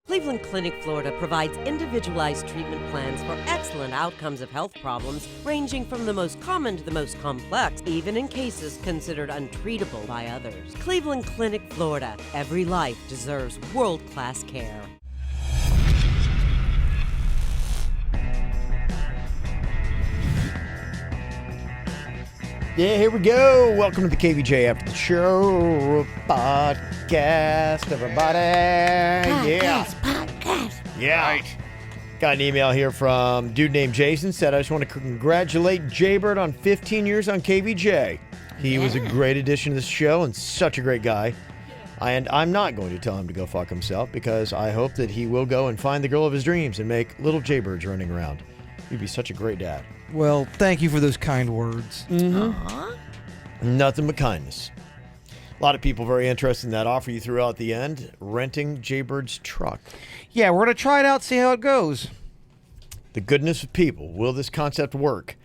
Cleveland Clinic, Florida provides individualized treatment plans for excellent outcomes of health problems ranging from the most common to the most complex, even in cases considered untreatable by others. Cleveland Clinic, Florida. Every life deserves world-class care. Yeah, here we go. Welcome to the KVJ After the Show Podcast, everybody. Podcast. Yeah. Right. Got an email here from a dude named Jason. Said, I just want to congratulate Jaybird on 15 years on KVJ. He was a great addition to the show and such a great guy. And I'm not going to tell him to go fuck himself because I hope that he will go and find the girl of his dreams and make little Jaybirds running around. He'd be such a great dad. Well, thank you for those kind words. Mm-hmm. Nothing but kindness. A lot of people very interested in that offer you threw out at the end, renting Jaybird's truck. Yeah, we're going to try it out, see how it goes. The goodness of people. Will this concept work?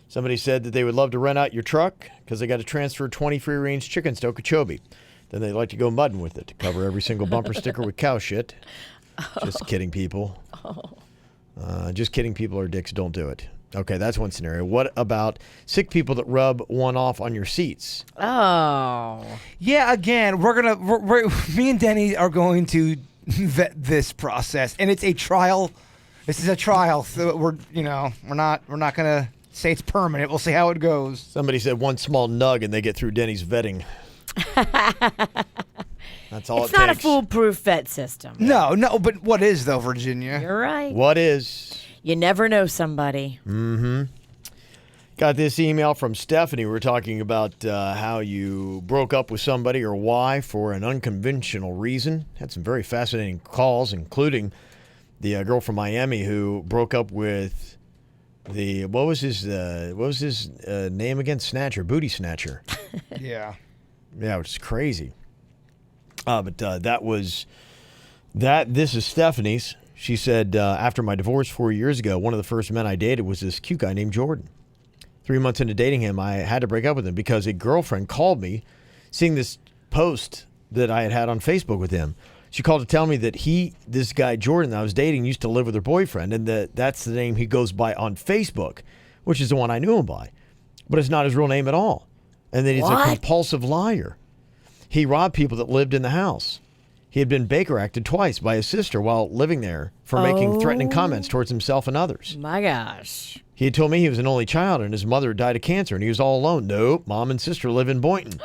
Somebody said that they would love to rent out your truck because they got to transfer 20 free-range chickens to Okeechobee. Then they'd like to go mudding with it to cover every single bumper sticker with cow shit. Just kidding, people. Just kidding, people are dicks. Don't do it. Okay, that's one scenario. What about sick people that rub one off on your seats? Oh. Yeah, again, me and Denny are going to vet this process, and it's a trial. This is a trial, so we're not going to say it's permanent. We'll see how it goes. Somebody said one small nug and they get through Denny's vetting. That's all it's it takes. not a foolproof vet system. No, but what is, though, Virginia? You're right. What is? You never know somebody. Mm-hmm. Got this email from Stephanie. We were talking about how you broke up with somebody or why for an unconventional reason. Had some very fascinating calls, including the girl from Miami who broke up with the what was his name again? Snatcher, booty snatcher. Yeah, which is crazy. But that was that. This is Stephanie's. She said, after my divorce 4 years ago, one of the first men I dated was this cute guy named Jordan. 3 months into dating him, I had to break up with him because a girlfriend called me seeing this post that I had on Facebook with him. She called to tell me that this guy Jordan that I was dating used to live with her boyfriend and that's the name he goes by on Facebook, which is the one I knew him by. But it's not his real name at all. And then he's a compulsive liar. He robbed people that lived in the house. He had been Baker acted twice by his sister while living there for making threatening comments towards himself and others. My gosh. He had told me he was an only child and his mother died of cancer and he was all alone. Nope, mom and sister live in Boynton.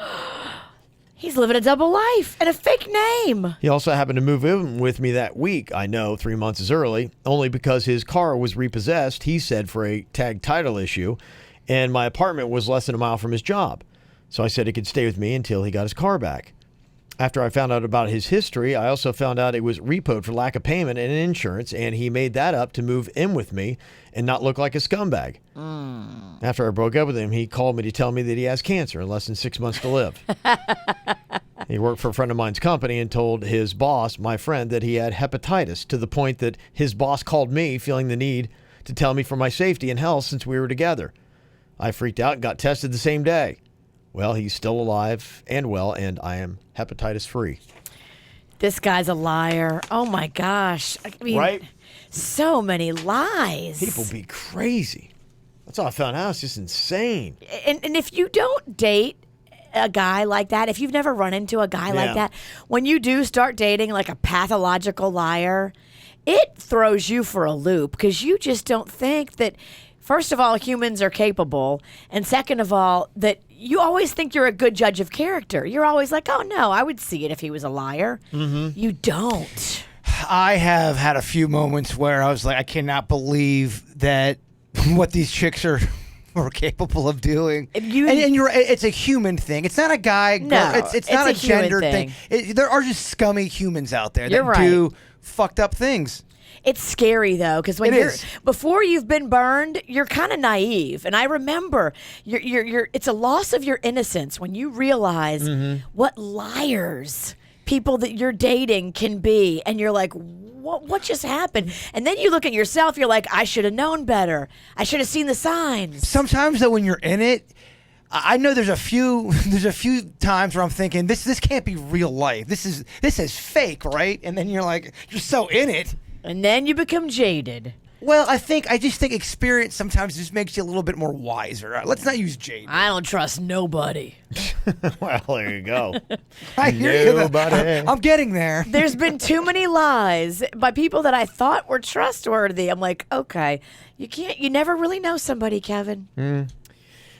He's living a double life and a fake name. He also happened to move in with me that week. I know 3 months is early, only because his car was repossessed, he said, for a tag title issue, and my apartment was less than a mile from his job. So I said he could stay with me until he got his car back. After I found out about his history, I also found out it was repoed for lack of payment and insurance, and he made that up to move in with me and not look like a scumbag. After I broke up with him, he called me to tell me that he has cancer and less than 6 months to live. He worked for a friend of mine's company and told his boss, my friend, that he had hepatitis, to the point that his boss called me, feeling the need to tell me for my safety and health since we were together. I freaked out and got tested the same day. Well, he's still alive and well, and I am hepatitis free. This guy's a liar. Oh, my gosh. I mean, right? So many lies. People be crazy. That's all I found out. It's just insane. And if you don't date a guy like that, if you've never run into a guy like that, when you do start dating like a pathological liar, it throws you for a loop because you just don't think that, first of all, humans are capable, and second of all, that you always think you're a good judge of character. You're always like, oh, no, I would see it if he was a liar. Mm-hmm. You don't. I have had a few moments where I was like, I cannot believe that what these chicks are capable of doing. And you're, it's a human thing. It's not a guy. No, it's not a gender thing. There are just scummy humans out there You're that right. do fucked up things. It's scary though, because when before you've been burned, you're kind of naive. And I remember, it's a loss of your innocence when you realize what liars people that you're dating can be, and you're like, what just happened? And then you look at yourself, you're like, I should have known better. I should have seen the signs. Sometimes though, when you're in it, I know there's a few times where I'm thinking this can't be real life. This is fake, right? And then you're like, you're so in it. And then you become jaded. Well, I just think experience sometimes just makes you a little bit more wiser. Let's not use jade. I don't trust nobody. Well, there you go. I hear Nobody. I'm getting there. There's been too many lies by people that I thought were trustworthy. I'm like, okay, you never really know somebody, Kevin.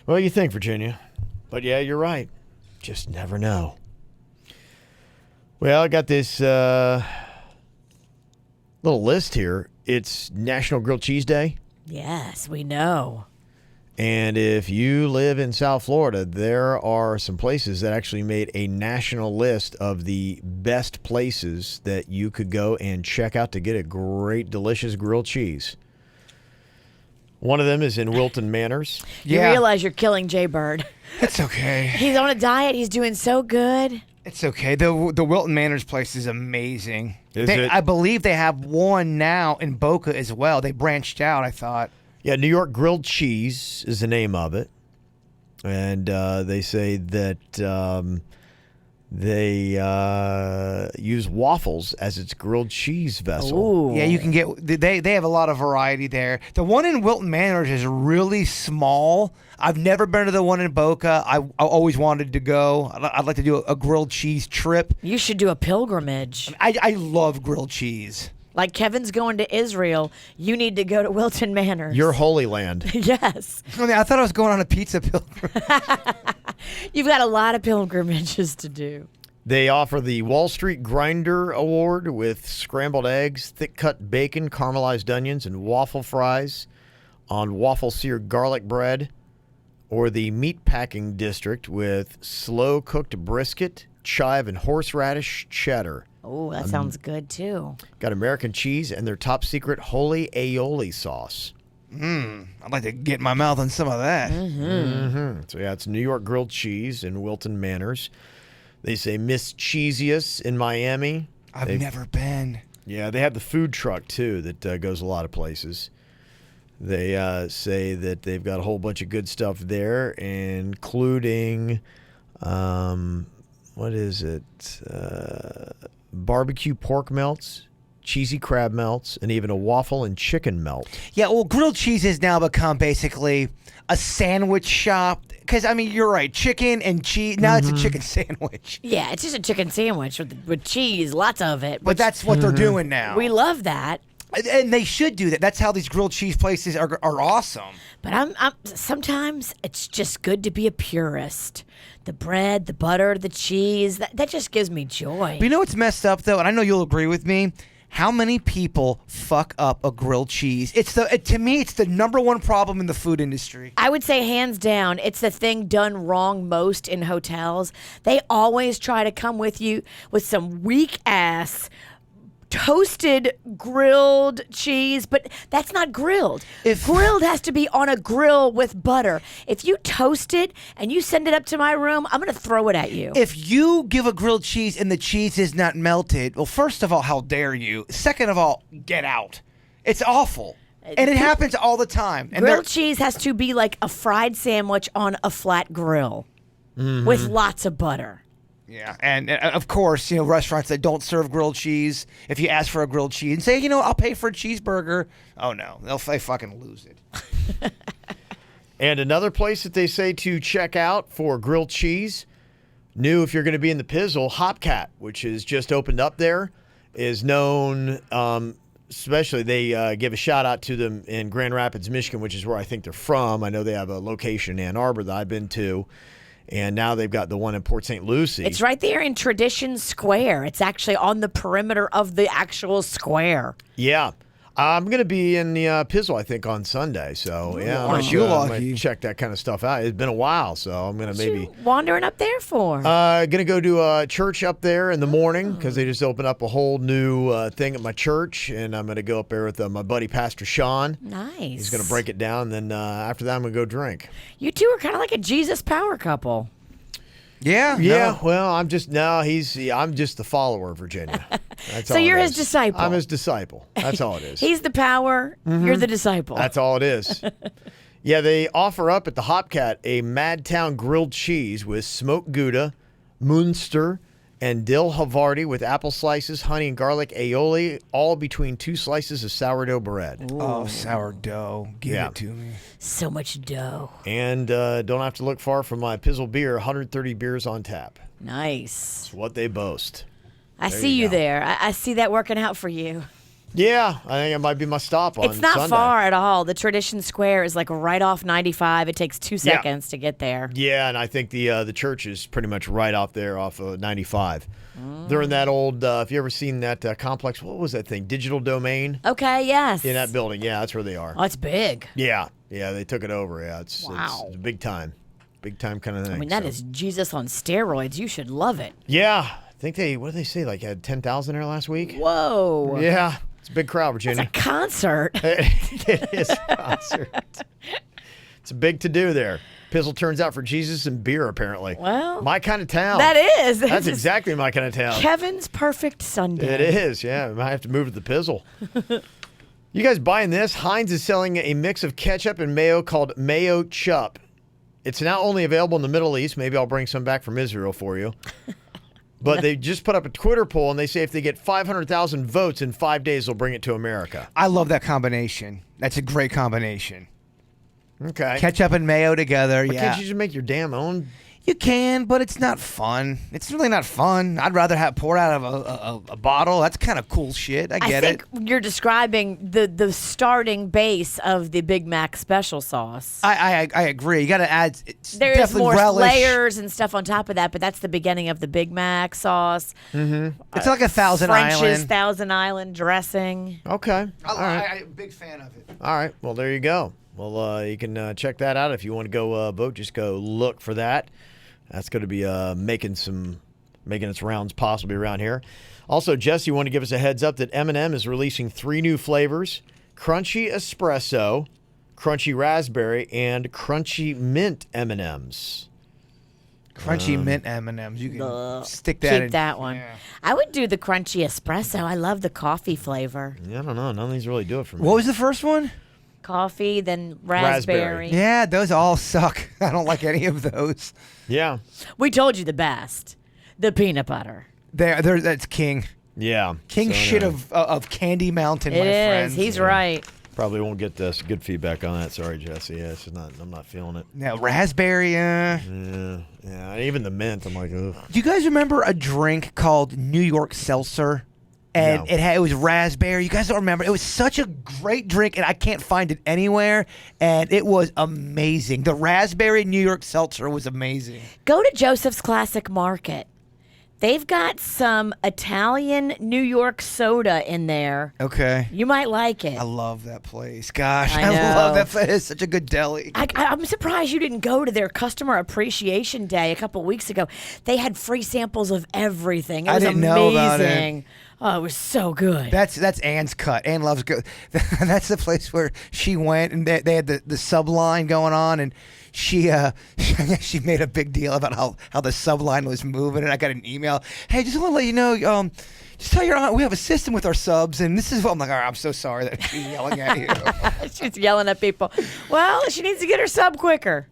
Well, you think, Virginia. But yeah, you're right. Just never know. Well, I got this little list here. It's National Grilled Cheese Day. Yes, we know. And if you live in South Florida, there are some places that actually made a national list of the best places that you could go and check out to get a great, delicious grilled cheese. One of them is in Wilton Manors. You realize you're killing Jay Bird. It's okay. He's on a diet. He's doing so good. It's okay. The Wilton Manors place is amazing. Is it? I believe they have one now in Boca as well. They branched out, I thought. Yeah, New York Grilled Cheese is the name of it. And they say that they use waffles as its grilled cheese vessel. Ooh. Yeah, you can get. They have a lot of variety there. The one in Wilton Manors is really small. I've never been to the one in Boca. I always wanted to go. I'd like to do a grilled cheese trip. You should do a pilgrimage. I love grilled cheese. Like Kevin's going to Israel, you need to go to Wilton Manors. Your holy land. Yes. I thought I was going on a pizza pilgrim. You've got a lot of pilgrimages to do. They offer the Wall Street Grinder Award with scrambled eggs, thick-cut bacon, caramelized onions, and waffle fries on waffle-seared garlic bread, or the Meatpacking District with slow-cooked brisket, chive, and horseradish cheddar. Oh, that sounds good, too. Got American cheese and their top-secret holy aioli sauce. I'd like to get my mouth on some of that. So, yeah, it's New York Grilled Cheese in Wilton Manors. They say Miss Cheesiest in Miami. I've never been. Yeah, they have the food truck, too, that goes a lot of places. They say that they've got a whole bunch of good stuff there, including, what is it? Barbecue pork melts, cheesy crab melts, and even a waffle and chicken melt. Yeah, well, grilled cheese has now become basically a sandwich shop. Because, I mean, you're right. Chicken and cheese. Now it's a chicken sandwich. Yeah, it's just a chicken sandwich with cheese, lots of it. But that's what they're doing now. We love that. And they should do that. That's how these grilled cheese places are awesome. But I'm sometimes it's just good to be a purist. The bread, the butter, the cheese, that just gives me joy. But you know what's messed up, though? And I know you'll agree with me. How many people fuck up a grilled cheese? To me, it's the number one problem in the food industry. I would say hands down, it's the thing done wrong most in hotels. They always try to come with you with some weak ass toasted grilled cheese, but that's not grilled. Grilled has to be on a grill with butter. If you toast it and you send it up to my room, I'm going to throw it at you. If you give a grilled cheese and the cheese is not melted, well, first of all, how dare you? Second of all, get out. It's awful. And it happens all the time. And grilled cheese has to be like a fried sandwich on a flat grill with lots of butter. Yeah, and of course, restaurants that don't serve grilled cheese, if you ask for a grilled cheese and say, I'll pay for a cheeseburger, oh no, they fucking lose it. And another place that they say to check out for grilled cheese, new if you're going to be in the Pizzle, Hopcat, which is just opened up there, is known, especially they give a shout out to them in Grand Rapids, Michigan, which is where I think they're from. I know they have a location in Ann Arbor that I've been to. And now they've got the one in Port St. Lucie. It's right there in Tradition Square. It's actually on the perimeter of the actual square. Yeah. I'm going to be in the Pizzle, I think, on Sunday. So, yeah, I'm going to check that kind of stuff out. It's been a while, so I'm going to maybe... What you wandering up there for? Going to go to a church up there in the morning because they just opened up a whole new thing at my church. And I'm going to go up there with my buddy, Pastor Sean. Nice. He's going to break it down. And then after that, I'm going to go drink. You two are kind of like a Jesus power couple. Yeah. Yeah. Well, I'm just the follower, Virginia. That's so all you're it his is. disciple. I'm his disciple. That's all it is. He's the power. You're the disciple. That's all it is. Yeah, they offer up at the Hopcat a Madtown grilled cheese with smoked Gouda, Munster, and dill Havarti with apple slices, honey and garlic aioli, all between 2 slices of sourdough bread. Ooh. Oh, sourdough. Give it to me. So much dough. And don't have to look far from my Pizzle beer, 130 beers on tap. Nice. That's what they boast. I see you there. I see that working out for you. Yeah, I think it might be my stop on It's not Sunday. far at all. The Tradition Square is like right off 95. It takes 2 seconds to get there. Yeah, and I think the church is pretty much right off there off of 95. They're in that old, if you ever seen that complex, what was that thing? Digital Domain? Okay, yes. In that building. Yeah, that's where they are. Oh, it's big. Yeah, they took it over. Yeah, it's a big time. Big time kind of thing. I mean, that is Jesus on steroids. You should love it. Yeah. I think what did they say? Like had 10,000 there last week? Whoa. Yeah. It's a big crowd, Virginia. It's a concert. It is a concert. It's a big to-do there. Pizzle turns out for Jesus and beer, apparently. Well, my kind of town. That is. That's exactly my kind of town. Kevin's perfect Sunday. It is, yeah. I might have to move to the Pizzle. You guys buying this? Heinz is selling a mix of ketchup and mayo called Mayo Chup. It's now only available in the Middle East. Maybe I'll bring some back from Israel for you. But they just put up a Twitter poll, and they say if they get 500,000 votes in 5 days, they'll bring it to America. I love that combination. That's a great combination. Okay. Ketchup and mayo together, But can't you just make your damn own? You can, but it's not fun. It's really not fun. I'd rather have pour out of a bottle. That's kind of cool shit. I get it. I think you're describing the starting base of the Big Mac special sauce. I agree. You got to add. There's more relish. layers and stuff on top of that, but that's the beginning of the Big Mac sauce. Mm-hmm. It's like a Thousand French's Island. Thousand Island dressing. Okay. I'm a big fan of it. All right. Well, there you go. Well, you can check that out if you want to go vote. Just go look for that. That's going to be making its rounds possibly around here. Also, Jesse, you want to give us a heads up that M&M is releasing 3 new flavors: Crunchy Espresso, Crunchy Raspberry, and Crunchy Mint M&Ms. Crunchy mint M&Ms. You can stick that in. Keep that one. Yeah. I would do the crunchy espresso. I love the coffee flavor. Yeah, I don't know. None of these really do it for me. What was the first one? Coffee, then raspberry. Yeah, those all suck. I don't like any of those. Yeah. We told you the best. The peanut butter. That's king. Yeah. King shit of Candy Mountain, my friends. He's right. Probably won't get good feedback on that. Sorry, Jesse. Yeah, it's just not. I'm not feeling it. Now, raspberry, Yeah. Even the mint, I'm like, ugh. Do you guys remember a drink called New York Seltzer? And No. it was raspberry. You guys don't remember. It was such a great drink, and I can't find it anywhere. And it was amazing. The raspberry New York Seltzer was amazing. Go to Joseph's Classic Market. They've got some Italian New York soda in there. Okay. You might like it. I love that place. Gosh, I I love know. that place. It's such a good deli. I'm surprised you didn't go to their Customer Appreciation Day a couple weeks ago. They had free samples of everything. It was I didn't amazing. know about it. Oh, it was so good. That's Anne's cut. Anne loves good. That's the place where she went, and they had the sub line going on, and she made a big deal about how the sub line was moving, and I got an email. Hey, just want to let you know, just tell your aunt we have a system with our subs, and this is what I'm like. All right, I'm so sorry that she's yelling at you. She's yelling at people. Well, she needs to get her sub quicker.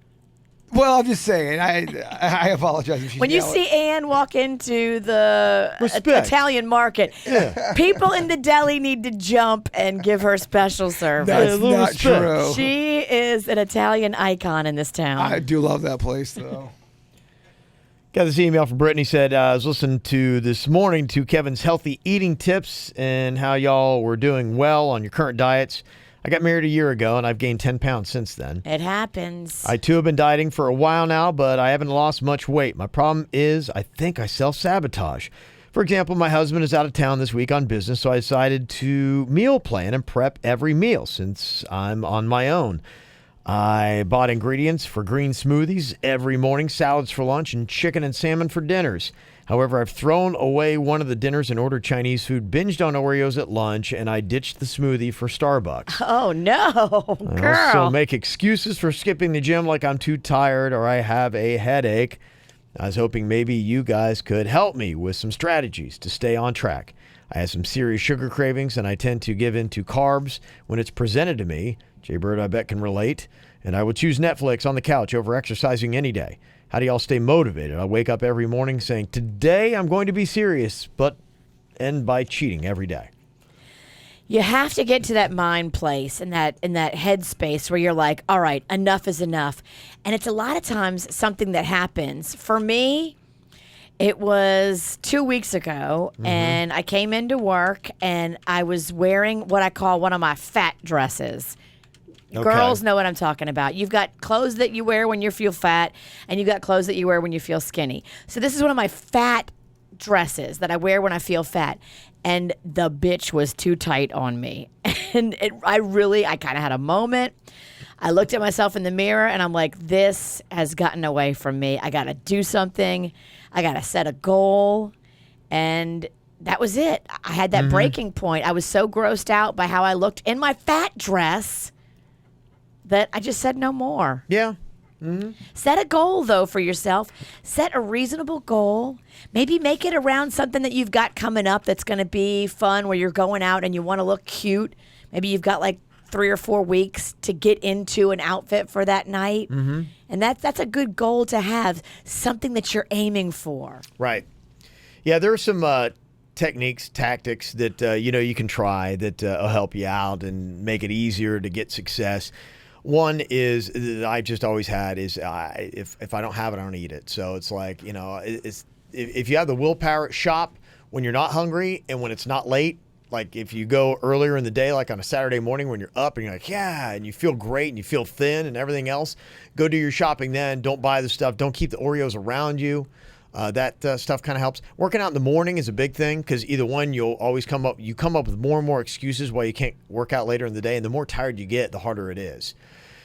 Well, I'm just saying. I apologize if she's When you yelling. see Ann walk into the Respect. Italian market, people in the deli need to jump and give her special service. That's not true. She is an Italian icon in this town. I do love that place, though. Got this email from Brittany. Said, I was listening to this morning to Kevin's healthy eating tips and how y'all were doing well on your current diets. I got married a year ago, and I've gained 10 pounds since then. It happens. I, too, have been dieting for a while now, but I haven't lost much weight. My problem is I think I self-sabotage. For example, my husband is out of town this week on business, so I decided to meal plan and prep every meal since I'm on my own. I bought ingredients for green smoothies every morning, salads for lunch, and chicken and salmon for dinners. However, I've thrown away one of the dinners and ordered Chinese food, binged on Oreos at lunch, and I ditched the smoothie for Starbucks. Oh, no, I girl. also make excuses for skipping the gym like I'm too tired or I have a headache. I was hoping maybe you guys could help me with some strategies to stay on track. I have some serious sugar cravings, and I tend to give in to carbs when it's presented to me. Jay Bird, I bet, can relate. And I would choose Netflix on the couch over exercising any day. How do y'all stay motivated? I wake up every morning saying, today I'm going to be serious, but end by cheating every day. You have to get to that mind place and that head space where you're like, all right, enough is enough. And it's a lot of times something that happens. For me, it was 2 weeks ago, and I came into work, and I was wearing what I call one of my fat dresses. Okay. Girls know what I'm talking about. You've got clothes that you wear when you feel fat, and you've got clothes that you wear when you feel skinny. So this is one of my fat dresses that I wear when I feel fat. And the bitch was too tight on me. And I kind of had a moment. I looked at myself in the mirror, and I'm like, this has gotten away from me. I got to do something. I got to set a goal. And that was it. I had that breaking point. I was so grossed out by how I looked in my fat dress that I just said no more. Yeah. Set a goal, though, for yourself. Set a reasonable goal. Maybe make it around something that you've got coming up that's going to be fun, where you're going out and you want to look cute. Maybe you've got like 3 or 4 weeks to get into an outfit for that night. And that's a good goal to have, something that you're aiming for. Right. Yeah, there are some techniques, tactics that you can try that will help you out and make it easier to get success. One is that I just always had is if I don't have it, I don't eat it. So it's like, if you have the willpower, shop when you're not hungry and when it's not late. Like if you go earlier in the day, like on a Saturday morning when you're up and you're like, yeah, and you feel great and you feel thin and everything else, go do your shopping then. Don't buy the stuff. Don't keep the Oreos around you. That stuff kind of helps. Working out in the morning is a big thing because either one, you'll always come up with more and more excuses why you can't work out later in the day. And the more tired you get, the harder it is.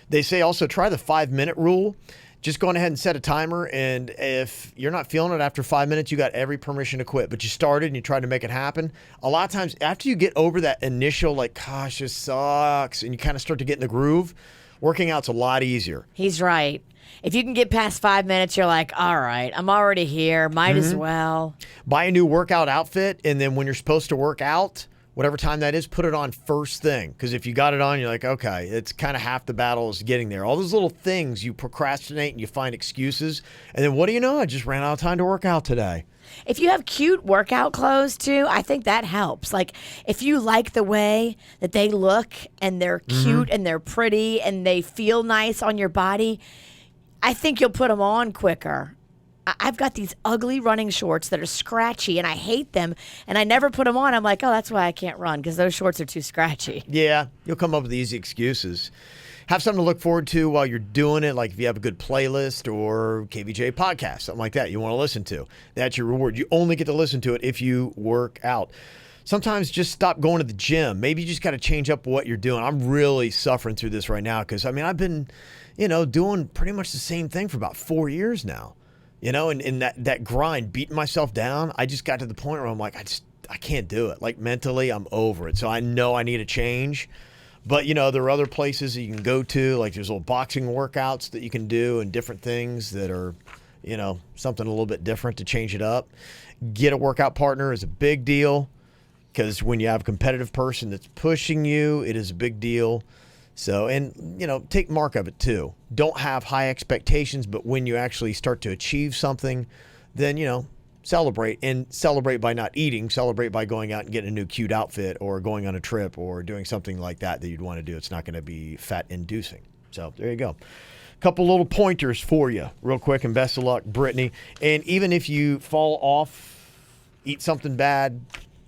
They say also try the 5-minute rule. Just go on ahead and set a timer. And if you're not feeling it after 5 minutes, you got every permission to quit. But you started and you tried to make it happen. A lot of times after you get over that initial, like, gosh, this sucks, and you kind of start to get in the groove, working out's a lot easier. He's right. If you can get past 5 minutes, you're like, all right, I'm already here. Might as well. Buy a new workout outfit, and then when you're supposed to work out, whatever time that is, put it on first thing. Because if you got it on, you're like, okay, it's kind of half the battle is getting there. All those little things, you procrastinate and you find excuses. And then what do you know? I just ran out of time to work out today. If you have cute workout clothes, too, I think that helps. Like, if you like the way that they look and they're cute and they're pretty and they feel nice on your body, I think you'll put them on quicker. I've got these ugly running shorts that are scratchy, and I hate them, and I never put them on. I'm like, oh, that's why I can't run, because those shorts are too scratchy. Yeah, you'll come up with easy excuses. Have something to look forward to while you're doing it, like if you have a good playlist or KVJ podcast, something like that you want to listen to. That's your reward. You only get to listen to it if you work out. Sometimes just stop going to the gym. Maybe you just got to change up what you're doing. I'm really suffering through this right now because, I've been, doing pretty much the same thing for about 4 years now. And that grind, beating myself down, I just got to the point where I'm like, I can't do it. Like mentally, I'm over it. So I know I need a change. But, there are other places that you can go to, like there's little boxing workouts that you can do and different things that are, something a little bit different to change it up. Get a workout partner is a big deal because when you have a competitive person that's pushing you, it is a big deal. So, and, take mark of it too. Don't have high expectations, but when you actually start to achieve something, then, celebrate. And celebrate by not eating. Celebrate by going out and getting a new cute outfit or going on a trip or doing something like that you'd want to do. It's not going to be fat inducing. So there you go. Couple little pointers for you real quick, and best of luck, Brittany. And even if you fall off, eat something bad,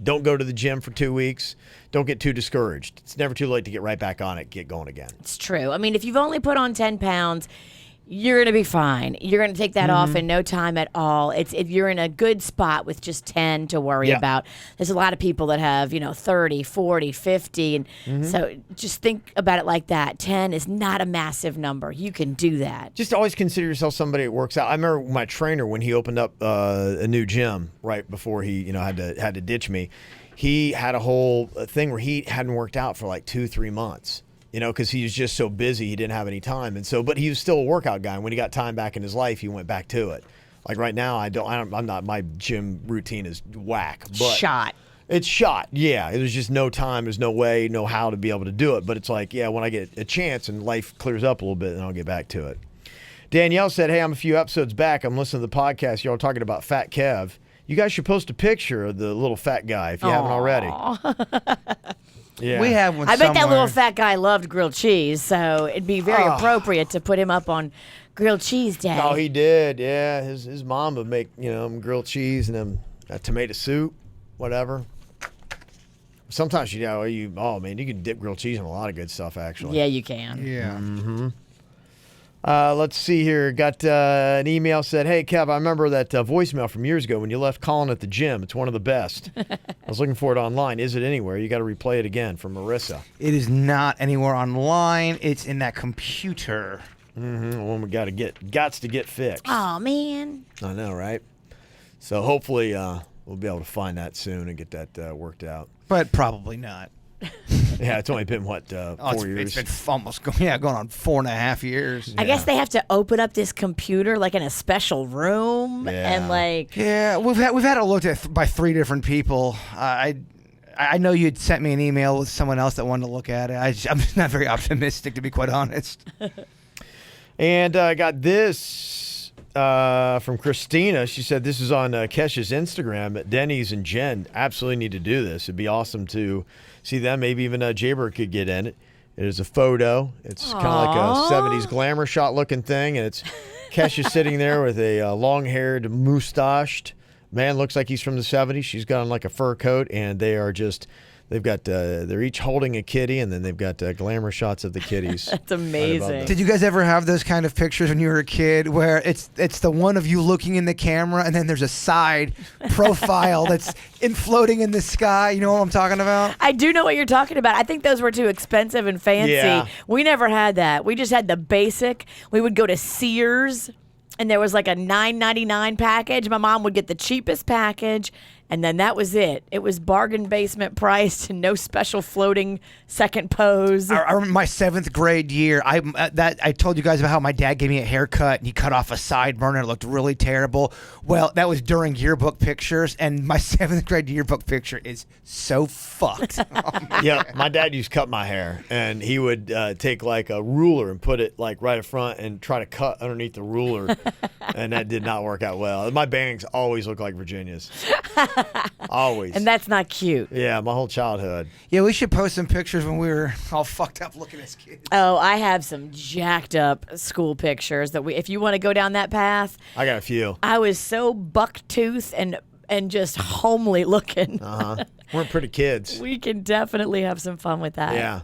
don't go to the gym for 2 weeks. Don't get too discouraged. It's never too late to get right back on it, get going again. It's true. If you've only put on 10 pounds, you're going to be fine. You're going to take that off in no time at all. If you're in a good spot with just 10 to worry about. There's a lot of people that have, 30, 40, 50. And so just think about it like that. 10 is not a massive number. You can do that. Just always consider yourself somebody that works out. I remember my trainer, when he opened up a new gym right before he, had to ditch me, he had a whole thing where he hadn't worked out for like 2-3 months. Because he was just so busy, he didn't have any time. And so, but he was still a workout guy. And when he got time back in his life, he went back to it. Like right now, I'm not, my gym routine is whack. But Shot. It's shot, yeah. There's just no time, there's no way, no how to be able to do it. But it's like, yeah, when I get a chance and life clears up a little bit, then I'll get back to it. Danielle said, hey, I'm a few episodes back. I'm listening to the podcast. Y'all talking about Fat Kev. You guys should post a picture of the little fat guy if you haven't already. Yeah. We have one I bet that somewhere. little fat guy loved grilled cheese, so it'd be very appropriate to put him up on grilled cheese day. Oh, he did, yeah. His mom would make, grilled cheese and then tomato soup, whatever. Sometimes, you can dip grilled cheese in a lot of good stuff, actually. Yeah, you can. Yeah. Mm-hmm. Let's see here. Got an email said, hey, Kev, I remember that voicemail from years ago when you left Colin at the gym. It's one of the best. I was looking for it online. Is it anywhere? You got to replay it again from Marissa. It is not anywhere online. It's in that computer. Mm-hmm. One we got to get fixed. Oh, man. I know, right? So hopefully we'll be able to find that soon and get that worked out. But probably not. Yeah, it's only been, 4 years? It's been almost going on 4.5 years. I guess they have to open up this computer like in a special room and like. Yeah, we've had it looked at by 3 different people. I know you'd sent me an email with someone else that wanted to look at it. I'm just not very optimistic, to be quite honest. And I got this from Christina. She said this is on Kesha's Instagram. Denny's and Jen absolutely need to do this. It'd be awesome to see them. Maybe even Jaybird could get in it. It is a photo. It's kind of like a 70s glamour shot looking thing. And it's Kesha sitting there with a long-haired, mustached man. Looks like he's from the 70s. She's got on like a fur coat. And they are just... They've got, they're each holding a kitty, and then they've got glamour shots of the kitties. That's amazing. Did you guys ever have those kind of pictures when you were a kid where it's the one of you looking in the camera, and then there's a side profile that's floating in the sky? You know what I'm talking about? I do know what you're talking about. I think those were too expensive and fancy. Yeah. We never had that. We just had the basic. We would go to Sears, and there was like a $9.99 package. My mom would get the cheapest package. And then that was it. It was bargain basement priced and no special floating second pose. I remember my 7th grade year. I told you guys about how my dad gave me a haircut and he cut off a sideburn and it looked really terrible. Well, that was during yearbook pictures, and my 7th grade yearbook picture is so fucked. Yeah, my dad used to cut my hair, and he would take like a ruler and put it like right in front and try to cut underneath the ruler, and that did not work out well. My bangs always look like Virginia's. Always. And that's not cute. Yeah, my whole childhood. Yeah, we should post some pictures when we were all fucked up looking as kids. Oh, I have some jacked up school pictures that if you want to go down that path. I got a few. I was so buck-toothed and just homely looking. We're pretty kids. We can definitely have some fun with that. Yeah,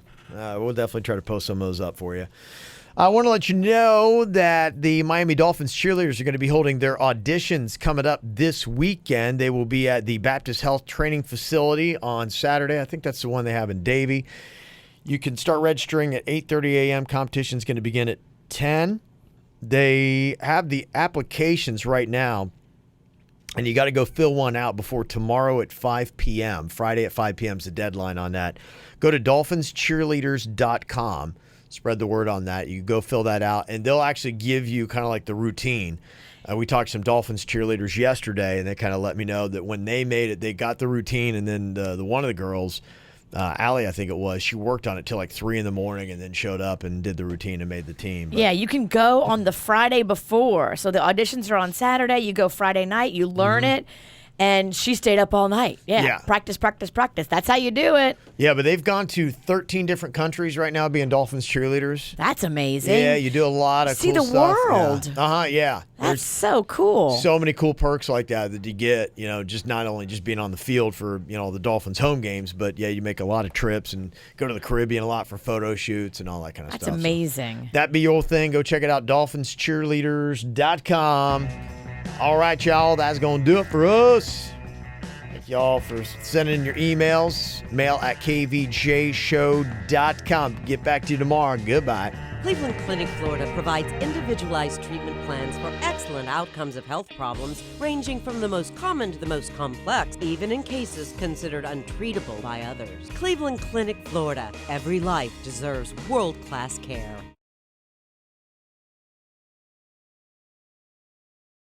we'll definitely try to post some of those up for you. I want to let you know that the Miami Dolphins cheerleaders are going to be holding their auditions coming up this weekend. They will be at the Baptist Health Training Facility on Saturday. I think that's the one they have in Davie. You can start registering at 8:30 a.m. Competition is going to begin at 10. They have the applications right now, and you got to go fill one out before tomorrow at 5 p.m. Friday at 5 p.m. is the deadline on that. Go to dolphinscheerleaders.com. Spread the word on that. You go fill that out, and they'll actually give you kind of like the routine. We talked to some Dolphins cheerleaders yesterday, and they kind of let me know that when they made it, they got the routine, and then the one of the girls, Allie, I think it was, she worked on it till like 3 a.m. and then showed up and did the routine and made the team. But, yeah, you can go on the Friday before. So the auditions are on Saturday. You go Friday night. You learn it. And she stayed up all night. Yeah. Practice, practice, practice. That's how you do it. Yeah, but they've gone to 13 different countries right now being Dolphins cheerleaders. That's amazing. Yeah, you do a lot of See cool the stuff. world. Yeah. Yeah. That's so cool. So many cool perks like that you get, just not only just being on the field for, the Dolphins home games, but yeah, you make a lot of trips and go to the Caribbean a lot for photo shoots and all that kind of stuff. That's amazing. So that be your thing. Go check it out, dolphinscheerleaders.com. All right, y'all, that's going to do it for us. Thank y'all for sending your emails. Mail at kvjshow.com. Get back to you tomorrow. Goodbye. Cleveland Clinic, Florida provides individualized treatment plans for excellent outcomes of health problems ranging from the most common to the most complex, even in cases considered untreatable by others. Cleveland Clinic, Florida. Every life deserves world-class care.